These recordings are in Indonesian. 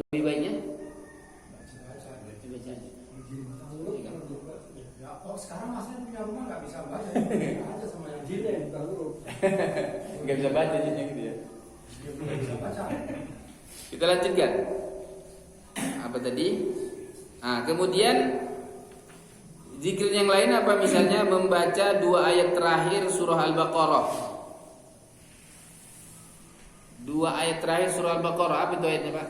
lebih baiknya baca. dibaca aja. Ya, oh sekarang masnya punya rumah nggak bisa baca, aja sama yang jin ya, bukan huruf. Nggak bisa baca jinnya gitu ya. Dia belum bisa baca. Kita lanjutkan. Apa tadi? Kemudian zikir yang lain apa, misalnya membaca 2 ayat terakhir surah Al-Baqarah. 2 ayat terakhir surah Al-Baqarah, apa itu ayatnya, Pak?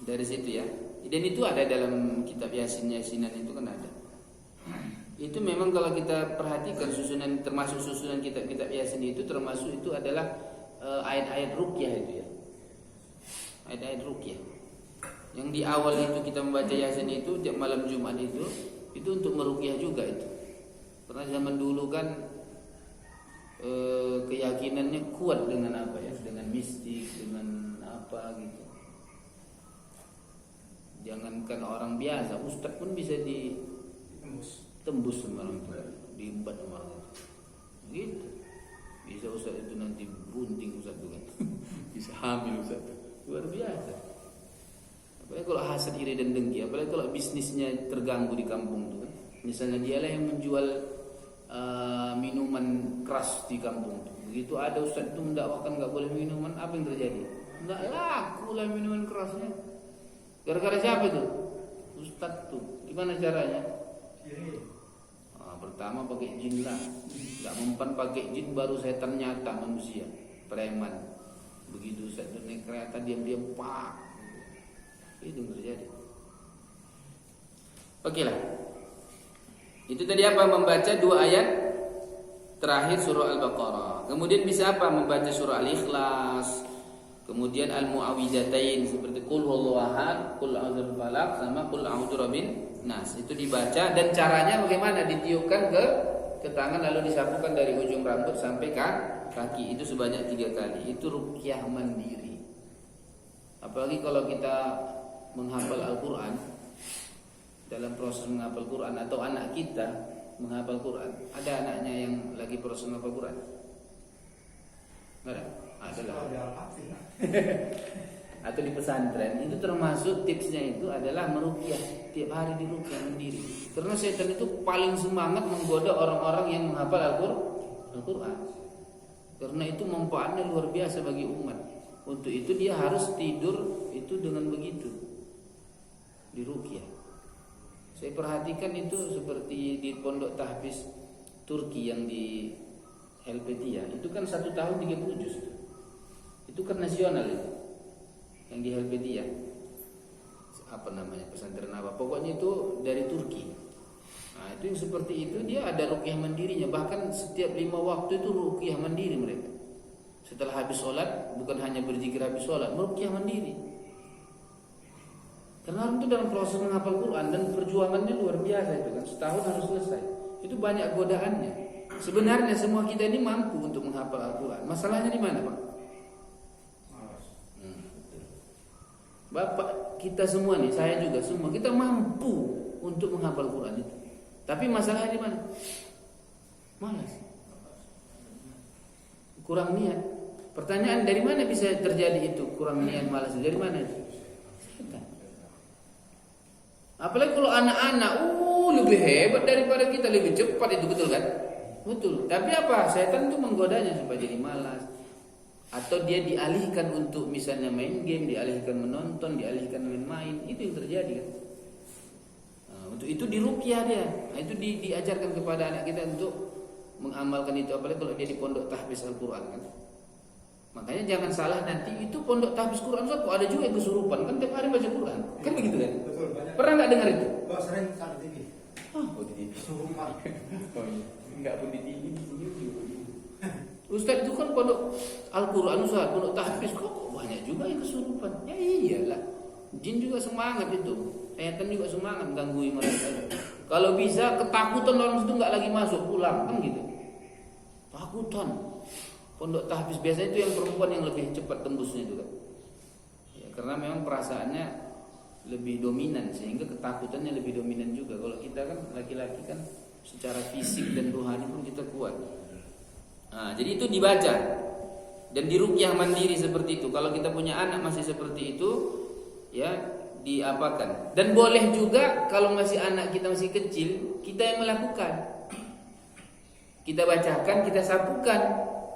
Dari situ ya. Dan itu ada dalam kitab Yasinan itu kan ada. Itu memang kalau kita perhatikan susunan, termasuk susunan kitab-kitab Yasin itu termasuk itu adalah ayat-ayat ruqyah itu ya. Ayat-ayat ruqyah. Yang di awal itu kita membaca Yasin itu tiap malam Jumat itu untuk meruqyah juga itu. Karena zaman dulu kan keyakinannya kuat dengan apa ya? Dengan mistik, dengan apa gitu. Jangankan orang biasa, ustadz pun bisa ditembus sama orang tua, diembat sama orang tua. Gitu. Bisa ustadz itu nanti bunting ustadz itu kan. Bisa hamil ustadz. Luar biasa. Apalagi kalau hasad, iri dan dengki, apalagi kalau bisnisnya terganggu di kampung itu kan. Misalnya dialah yang menjual minuman keras di kampung itu. Begitu ada ustadz itu mendakwakan enggak boleh minuman, apa yang terjadi? Enggak laku lah minuman kerasnya. Gara-gara siapa itu? Ustadz tuh. Gimana caranya? Pertama pakai jin lah. Gak mempan pakai jin, baru setan nyata manusia, preman. Begitu Ustadz itu naik kereta diam-diam pak. Itu yang terjadi. Oke lah. Itu tadi apa? Membaca 2 ayat terakhir surah Al-Baqarah. Kemudian bisa apa? Membaca surah Al-Ikhlas. Kemudian al-mu'awwidzatain seperti qul huwallahu ahad, qul a'udzu birabbil falaq, sama qul a'udzu birabbin nas. Itu dibaca, dan caranya bagaimana? Ditiupkan ke tangan lalu disapukan dari ujung rambut sampai kaki. Itu sebanyak 3 kali. Itu ruqyah mandiri. Apalagi kalau kita menghafal Al-Qur'an, dalam proses menghafal Quran, atau anak kita menghafal Quran. Ada anaknya yang lagi proses menghafal Quran? Enggak ada? Adalah. Atau di pesantren itu termasuk tipsnya itu adalah meruqyah, tiap hari diruqyah mandiri. Karena setan itu paling semangat menggoda orang-orang yang menghafal Al-Qur'an. Karena itu manfaatnya luar biasa bagi umat. Untuk itu dia harus tidur itu dengan begitu, diruqyah. Saya perhatikan itu seperti di pondok tahfiz Turki yang di Helvetia, itu kan 1 tahun 30 juz. Itu kan nasional itu. Yang di Helvetia. Apa namanya? Pesantren apa? Pokoknya itu dari Turki. Nah, itu yang seperti itu dia ada ruqyah mandirinya. Bahkan setiap 5 waktu itu ruqyah mandiri mereka. Setelah habis sholat, bukan hanya berzikir habis sholat, meruqyah mandiri. Karena orang itu dalam proses menghafal Quran dan perjuangannya luar biasa itu kan. Setahun harus selesai. Itu banyak godaannya. Sebenarnya semua kita ini mampu untuk menghafal Al-Quran. Masalahnya di mana, Pak? Bapak kita semua nih, saya juga semua, kita mampu untuk menghafal Quran itu. Tapi masalahnya di mana? Malas. Kurang niat. Pertanyaan, dari mana bisa terjadi itu? Kurang niat, malas. Dari mana itu? Setan. Apalagi kalau anak-anak, lebih hebat daripada kita, lebih cepat itu, betul kan? Betul. Tapi apa? Setan itu menggodanya supaya jadi malas. Atau dia dialihkan untuk misalnya main game, dialihkan menonton, dialihkan main-main. Itu yang terjadi kan. Untuk itu diruqyah dia. Nah, itu diajarkan kepada anak kita untuk mengamalkan itu. Apalagi kalau dia di pondok tahfiz Al-Quran kan. Makanya jangan salah nanti, itu pondok tahfiz Quran kok ada juga yang kesurupan kan, tiap hari baca Quran. Kan begitu kan? Betul, banyak. Pernah enggak dengar itu? Oh, sering di TV. Di TV. Kesurupan. Oh iya. Enggak pun di TV, di YouTube. Ustaz itu kan pondok Al-Quran, Ustaz, pondok tahfiz, kok banyak juga yang kesurupan. Ya iyalah. Jin juga semangat itu. Setan juga semangat gangguin mereka. Kalau bisa ketakutan orang situ enggak lagi masuk, pulang kan gitu. Takutan. Pondok tahfiz biasanya itu yang perempuan yang lebih cepat tembusnya itu kan. Ya, karena memang perasaannya lebih dominan sehingga ketakutannya lebih dominan juga. Kalau kita kan laki-laki kan secara fisik dan rohani pun kita kuat. Nah, jadi itu dibaca Dan diruqyah mandiri seperti itu. Kalau kita punya anak masih seperti itu, ya diapakan. Dan boleh juga kalau masih anak kita masih kecil, kita yang melakukan. Kita bacakan, kita sapukan.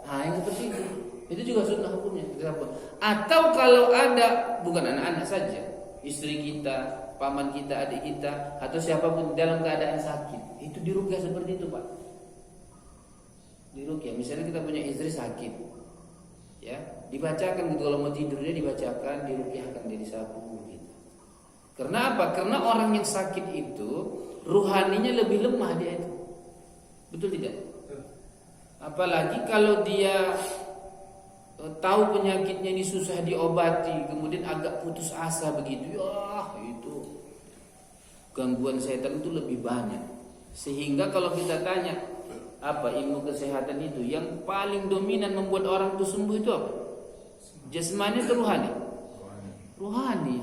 Nah, yang seperti itu. Itu juga sunnah hukumnya. Kita sapukan. Atau kalau ada bukan anak-anak saja, istri kita, paman kita, adik kita, atau siapapun dalam keadaan sakit, itu diruqyah seperti itu, Pak. Diruqyah. Misalnya kita punya istri sakit, ya dibacakan gitu, kalau mau tidurnya dibacakan, diruqyahkan, dia disapu gitu. Karena apa? Karena orang yang sakit itu ruhaninya lebih lemah dia itu. Betul tidak? Apalagi kalau dia tahu penyakitnya ini susah diobati, kemudian agak putus asa begitu, ya itu gangguan setan itu lebih banyak. Sehingga kalau kita tanya apa ilmu kesehatan itu, yang paling dominan membuat orang itu sembuh itu apa? Jasmani atau rohani? Rohani.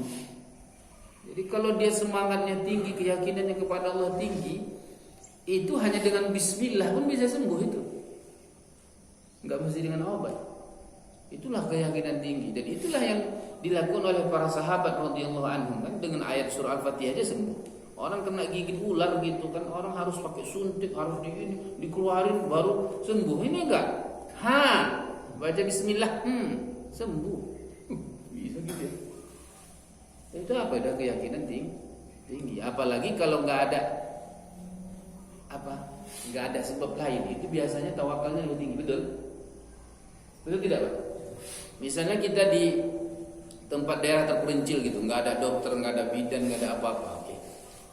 Jadi kalau dia semangatnya tinggi, keyakinannya kepada Allah tinggi, itu hanya dengan bismillah pun bisa sembuh itu. Enggak mesti dengan obat. Itulah keyakinan tinggi, dan itulah yang dilakukan oleh para sahabat radhiyallahu anhum kan, dengan ayat surah Al-Fatihah aja sembuh. Orang kena gigit ular gitu kan, orang harus pakai suntik, harus dikeluarin baru sembuh. Ini enggak. Baca bismillah, sembuh. Bisa gitu ya. Itu apa? Ada keyakinan tinggi. Apalagi kalau enggak ada sebab lain, itu biasanya tawakalnya lebih tinggi. Betul tidak, Pak? Misalnya kita di tempat daerah terpencil gitu, nggak ada dokter, nggak ada bidan, nggak ada apa-apa. Oke.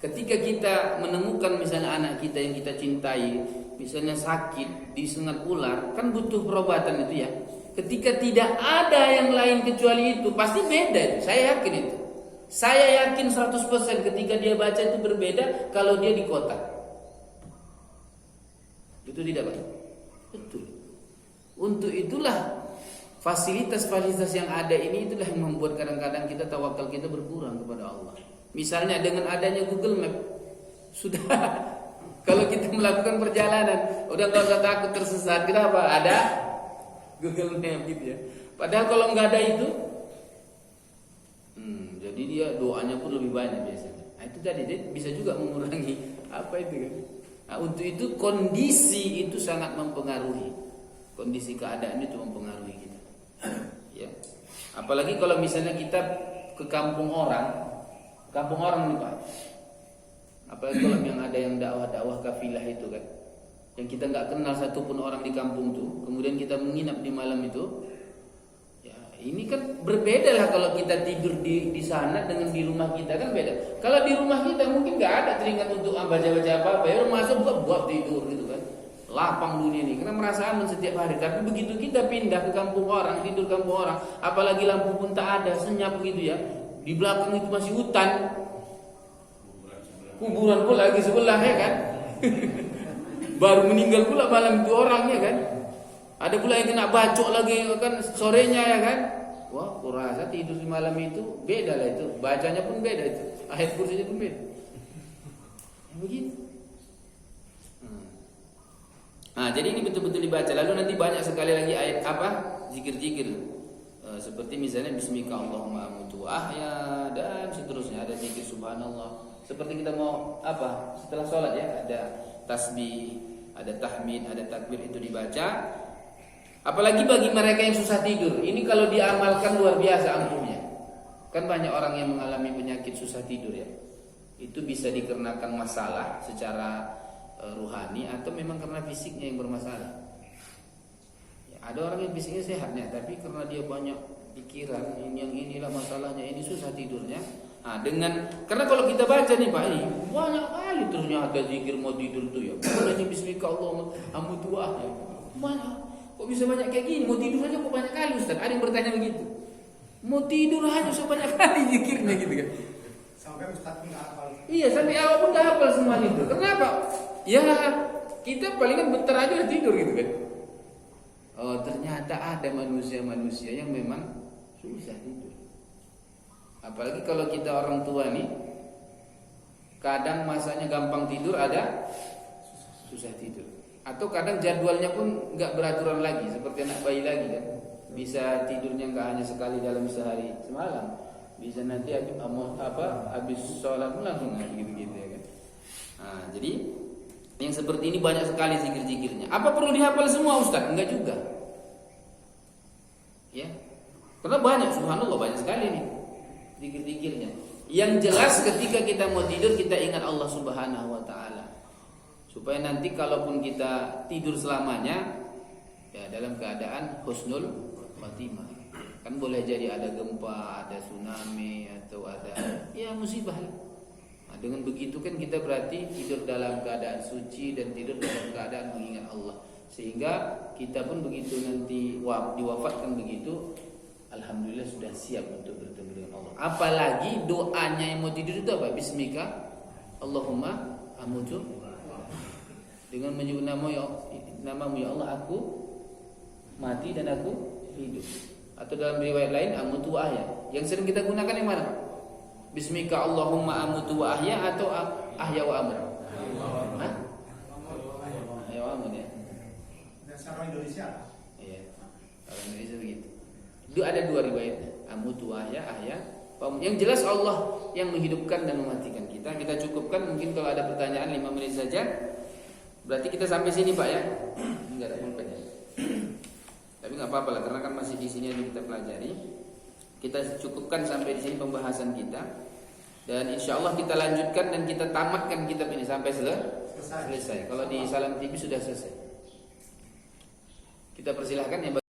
Ketika kita menemukan misalnya anak kita yang kita cintai, misalnya sakit, disengat ular, kan butuh perobatan itu ya. Ketika tidak ada yang lain kecuali itu, pasti beda itu. Saya yakin itu. Saya yakin 100% ketika dia baca itu berbeda kalau dia di kota. Betul tidak, Pak? Betul. Untuk itulah fasilitas-fasilitas yang ada ini, itulah yang membuat kadang-kadang kita tawakal kita berkurang kepada Allah. Misalnya dengan adanya Google Map, sudah kalau kita melakukan perjalanan udah nggak usah takut tersesat. Kenapa? Ada Google Map gitu ya. Padahal kalau nggak ada itu, jadi dia doanya pun lebih banyak biasanya. Nah, itu tadi dia bisa juga mengurangi apa itu kan. Nah, untuk itu kondisi itu sangat mempengaruhi. Kondisi keadaan itu mempengaruhi kita. Ya. Apalagi kalau misalnya kita ke kampung orang nih Pak. Apalagi kalau yang ada yang dakwah kafilah itu kan, yang kita nggak kenal satupun orang di kampung tuh, kemudian kita menginap di malam itu, ya ini kan berbeda lah kalau kita tidur di sana dengan di rumah kita kan beda. Kalau di rumah kita mungkin nggak ada teringat untuk baca-baca apa-apa, ya masuk buat tidur gitu kan. Lapang dunia ini, karena merasa aman setiap hari. Tapi begitu kita pindah ke kampung orang, tidur kampung orang, apalagi lampu pun tak ada, senyap gitu ya. Di belakang itu masih hutan, kuburan pula lagi sebelah ya kan. Baru meninggal pula malam itu orangnya kan. Ada pula yang kena bacok lagi kan sorenya ya kan. Wah, kurasa tidur di malam itu beda lah itu, bacanya pun beda itu, ayat kursinya pun beda. Begitu. Nah, jadi ini betul-betul dibaca. Lalu nanti banyak sekali lagi ayat zikir-zikir. Seperti misalnya bismika Allahumma amutu wa ahya dan seterusnya. Ada zikir subhanallah. Seperti kita mau setelah sholat ya, ada tasbih, ada tahmid, ada takbir, itu dibaca. Apalagi bagi mereka yang susah tidur. Ini kalau diamalkan luar biasa ampuhnya. Kan banyak orang yang mengalami penyakit susah tidur ya. Itu bisa dikarenakan masalah secara ruhani atau memang karena fisiknya yang bermasalah. Ya, ada orang yang fisiknya sehatnya, tapi karena dia banyak pikiran, yang inilah masalahnya, ini susah tidurnya. Nah, karena kalau kita baca nih Pak, ini banyak kali ternyata zikir mau tidur tuh ya. Mulanya bismika Allahumma amutu wa ahya. Mana? Kok bisa banyak kayak gini? Mau tidur aja kok banyak kali Ustaz? Ada yang bertanya begitu. Mau tidur aja sebanyak kali zikirnya gitu kan. Sampai Ustaz pun enggak hafal. Iya, sampai awal pun enggak hafal semua itu. Kenapa? Ya kita palingan bentar aja udah tidur gitu kan. Oh, ternyata ada manusia-manusia yang memang susah tidur. Apalagi kalau kita orang tua nih, kadang masanya gampang tidur, ada susah tidur. Atau kadang jadwalnya pun nggak beraturan lagi, seperti anak bayi lagi kan. bisa tidurnya nggak hanya sekali dalam sehari semalam, bisa nanti habis sholat pun langsung gitu ya kan. Nah, jadi yang seperti ini banyak sekali zikir-zikirnya. Apa perlu dihafal semua Ustaz? Enggak juga. Ya. Karena banyak, subhanallah, banyak sekali nih zikir-zikirnya. Yang jelas ketika kita mau tidur kita ingat Allah Subhanahu wa taala. Supaya nanti kalaupun kita tidur selamanya ya dalam keadaan husnul khatimah. Kan boleh jadi ada gempa, ada tsunami atau ada ya musibah. Nah, dengan begitu kan kita berarti tidur dalam keadaan suci dan tidur dalam keadaan mengingat Allah. Sehingga kita pun begitu nanti diwafatkan begitu, alhamdulillah sudah siap untuk bertemu dengan Allah. Apalagi doanya yang mau tidur itu apa? Bismika Allahumma amutu. Dengan menyebut namamu ya Allah aku mati dan aku hidup. Atau dalam riwayat lain amutu wa ahya. Yang sering kita gunakan yang mana? Bismika Allahumma amutu wa ahya atau ahya wa amut? Hah? Ahya wa amut ya. Dasar orang Indonesia. Iya. Orang Indonesia begitu. Itu ada dua riwayatnya. Amutu wa ahya, ahya. Yang jelas Allah yang menghidupkan dan mematikan kita. Kita cukupkan, mungkin kalau ada pertanyaan 5 menit saja. Berarti kita sampai sini Pak ya. Enggak ada pulpen ya. Tapi enggak apa-apa lah karena kan masih di sini yang kita pelajari. Kita cukupkan sampai di sini pembahasan kita. Dan insya Allah kita lanjutkan dan kita tamatkan kitab ini sampai selesai. Kalau di Salam TV sudah selesai. Kita persilahkan ya.